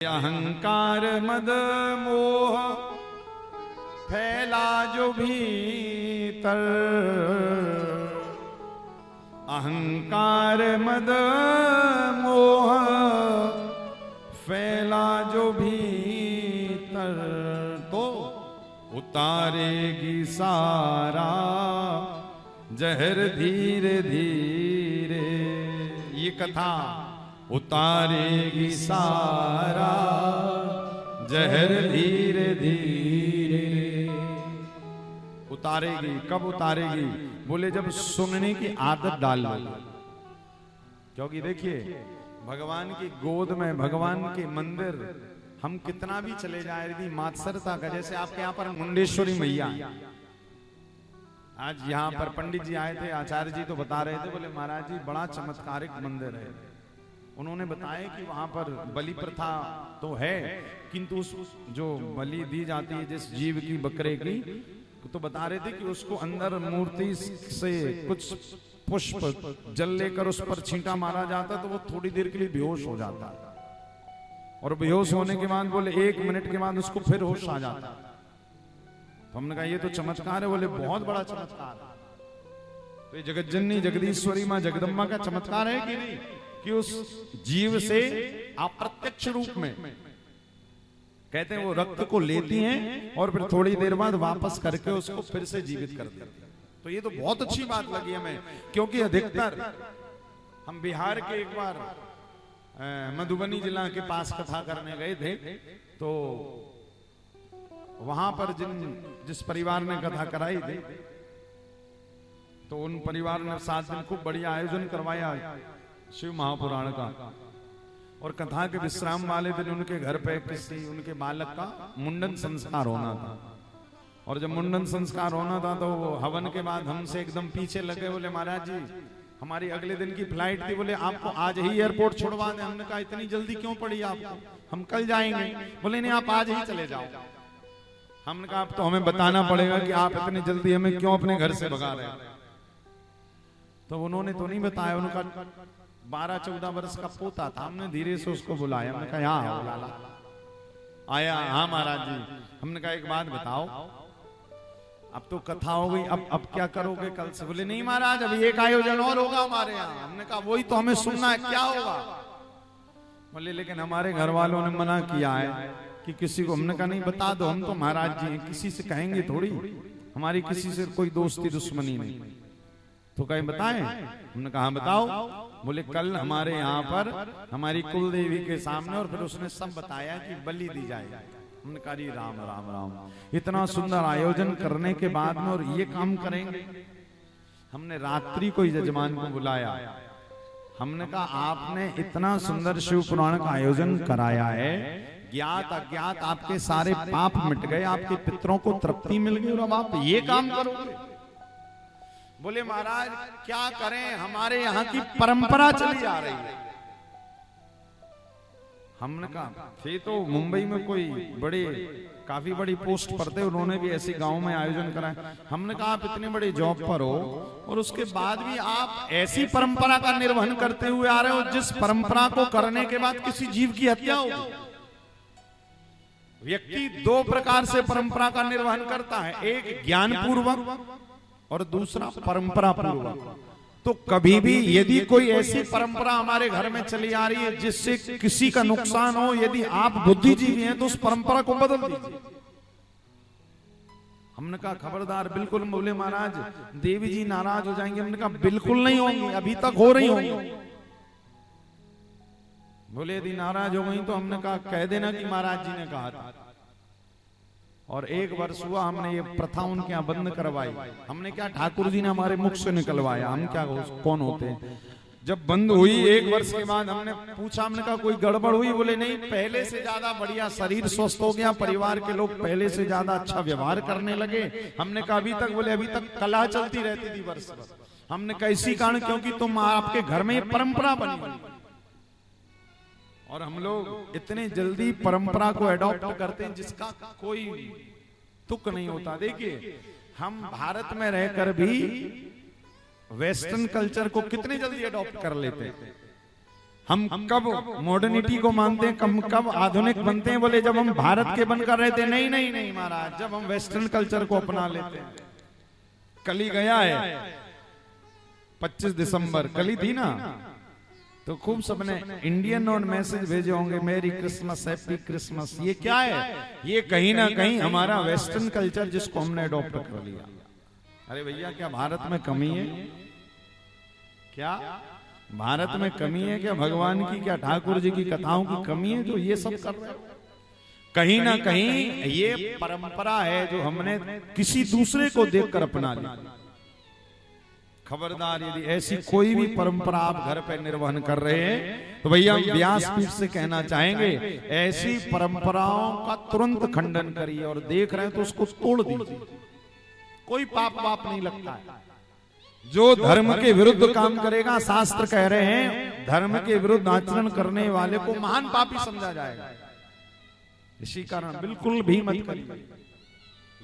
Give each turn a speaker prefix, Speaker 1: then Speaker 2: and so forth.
Speaker 1: अहंकार मद मोह फैला जो भीतर, अहंकार मद मोह फैला जो भीतर, तो उतारेगी सारा जहर धीरे धीरे। ये कथा उतारेगी सारा जहर धीरे धीरे। उतारेगी, कब उतारेगी? बोले जब सुनने की आदत डाल लो। क्योंकि देखिए भगवान की गोद में, भगवान के मंदिर हम कितना भी चले जाए, यदि मात्सरता का, जैसे आपके यहाँ पर मुंडेश्वरी मैया, आज यहाँ पर पंडित जी आए थे, आचार्य जी तो बता रहे थे, बोले महाराज जी बड़ा चमत्कारिक मंदिर है। उन्होंने बताया कि वहां पर बलि प्रथा तो है, किंतु उस जो बलि दी जाती है जिस जीव की, बकरे की, तो बता रहे थे कि उसको अंदर मूर्ति से कुछ पुष्प जल लेकर उस पर छींटा मारा जाता तो वो थोड़ी देर के लिए बेहोश हो जाता, और बेहोश होने के बाद बोले 1 मिनट के बाद उसको फिर होश आ जाता। तो हमने कहा ये तो चमत्कार है। बोले बहुत बड़ा चमत्कार है। तो ये जगत जननी जगदीश्वरी मां जगदम्बा का चमत्कार है कि नहीं, कि उस जीव से अप्रत्यक्ष रूप में, कहते हैं वो रक्त को लेती हैं और फिर थोड़ी देर बाद वापस करके उसको फिर से जीवित कर देती हैं। तो ये तो बहुत अच्छी बात लगी हमें, क्योंकि अधिकतर हम बिहार के एक बार मधुबनी जिला के पास कथा करने गए थे, तो वहां पर जिस परिवार ने कथा कराई थी, तो उन परिवार ने 7 दिन खूब बढ़िया आयोजन करवाया शिव महापुराण का, और कथा के विश्राम वाले दिन उनके घर पे किसी उनके बालक का मुंडन संस्कार होना था। और जब मुंडन संस्कार होना था तो हवन के बाद हमसे एकदम पीछे लगे, बोले महाराज जी हमारी अगले दिन की फ्लाइट थी, बोले आपको आज ही एयरपोर्ट छोड़वा दें। हमने कहा इतनी जल्दी क्यों पड़ी आपको, हम कल जाएंगे। बोले नहीं आप आज ही चले जाओ। हमने कहा अब तो हमें बताना पड़ेगा कि आप इतनी जल्दी हमें क्यों अपने घर से भगा रहे हैं। तो उन्होंने तो नहीं बताया, उनका 12-14 वर्ष का पोता था। हमने धीरे से उसको बुलाया, हमने कहा यहाँ आओ लाला। आया, हाँ महाराज जी। हमने कहा एक बात बताओ, अब तो कथा हो गई, अब क्या करोगे कल से? बोले नहीं महाराज अभी एक आयोजन और होगा हमारे यहाँ। हमने कहा वही तो हमें सुनना है, क्या होगा? बोले लेकिन हमारे घर वालों ने मना किया है कि किसी को। हमने कहा नहीं बता दो, हम तो महाराज जी हैं, किसी से कहेंगे थोड़ी, हमारी किसी से कोई दोस्ती दुश्मनी नहीं। तो कहीं बताएं? हमने कहा बताओ। बोले कल हमारे यहाँ पर हमारी कुल देवी के सामने, और फिर उसने सब बताया कि बलि दी जाए। हमने कहा राम राम राम, इतना सुंदर आयोजन करने के बाद में और ये काम करेंगे। हमने रात्रि को यजमान को बुलाया, हमने कहा आपने इतना सुंदर शिव पुराण का आयोजन कराया है, ज्ञात अज्ञात आपके सारे पाप मिट गए, आपके पितरों को तृप्ति मिल गई, और अब आप ये काम करोगे? बोले महाराज क्या करें, हमारे यहाँ की परंपरा चली आ रही है। हमने कहा थे तो मुंबई में कोई बड़े काफी बड़ी पोस्ट पर थे, उन्होंने भी ऐसे गांव में आयोजन कराया। हमने कहा आप इतने बड़े जॉब पर हो और उसके बाद भी आप ऐसी परंपरा का निर्वहन करते हुए आ रहे हो जिस परंपरा को करने के बाद किसी जीव की हत्या होगी। व्यक्ति 2 प्रकार से परंपरा का निर्वहन करता है, एक ज्ञान पूर्वक और दूसरा परंपरा पूर्वक। तो कभी भी यदि कोई ऐसी परंपरा हमारे घर में चली आ रही है जिससे किसी का नुकसान हो, यदि आप बुद्धिजीवी हैं तो उस परंपरा को बदल दीजिए। हमने कहा खबरदार, बिल्कुल। बोले महाराज देवी जी नाराज हो जाएंगे। हमने कहा बिल्कुल नहीं होंगी, अभी तक हो रही होंगी। बोले यदि नाराज हो गई तो हमने कहा कह देना कि महाराज जी ने कहा था। और 1 वर्ष हुआ हमने ये प्रथा उनके यहाँ बंद करवाई। हमने क्या, ठाकुर जी ने हमारे मुख से निकलवाया, हम क्या कौन होते हैं। जब बंद हुई 1 वर्ष के बाद हमने पूछा, हमने कहा कोई गड़बड़ हुई? बोले नहीं, पहले से ज्यादा बढ़िया, शरीर स्वस्थ हो गया, परिवार के लोग पहले से ज्यादा अच्छा व्यवहार करने लगे। हमने कहा अभी तक? बोले अभी तक कलह चलती रहती थी वर्ष भर। हमने कहा इसी कारण, क्योंकि तुम आपके घर में ये परंपरा बनी, और हम लोग इतने जल्दी परंपरा को एडॉप्ट करते हैं जिसका कोई तुक नहीं होता। देखिए हम भारत में रहकर भी वेस्टर्न कल्चर को कितनी जल्दी एडॉप्ट कर लेते हैं। हम कब मॉडर्निटी को मानते हैं, कब आधुनिक बनते हैं? बोले जब हम भारत के बनकर रहते। नहीं नहीं नहीं महाराज, जब हम वेस्टर्न कल्चर को अपना लेते हैं। कली गया है 25 दिसंबर, कली थी ना, तो खूब सबने इंडियन और मैसेज भेजे होंगे, मेरी क्रिसमस, हैप्पी क्रिसमस। ये क्या है? ये कहीं ना कहीं हमारा वेस्टर्न कल्चर जिसको हमने अडॉप्ट कर लिया। अरे भैया, क्या भारत में कमी है? क्या भारत में कमी है? क्या भगवान की, क्या ठाकुर जी की कथाओं की कमी है जो ये सब कर रहे हो? कहीं ना कहीं ये परंपरा है जो हमने किसी दूसरे को देखकर अपना ली। खबरदार, यदि ऐसी कोई भी परंपरा आप घर पे निर्वहन कर रहे हैं तो भैया हम व्यासपीठ से कहना चाहेंगे, ऐसी परंपराओं का तुरंत खंडन करिए, और देख रहे हैं तो उसको तोड़ दीजिए। कोई पाप वाप नहीं लगता है। जो धर्म के विरुद्ध काम करेगा, शास्त्र कह रहे हैं धर्म के विरुद्ध आचरण करने वाले को महान पापी समझा जाएगा। इसी कारण बिल्कुल भी मत करिए।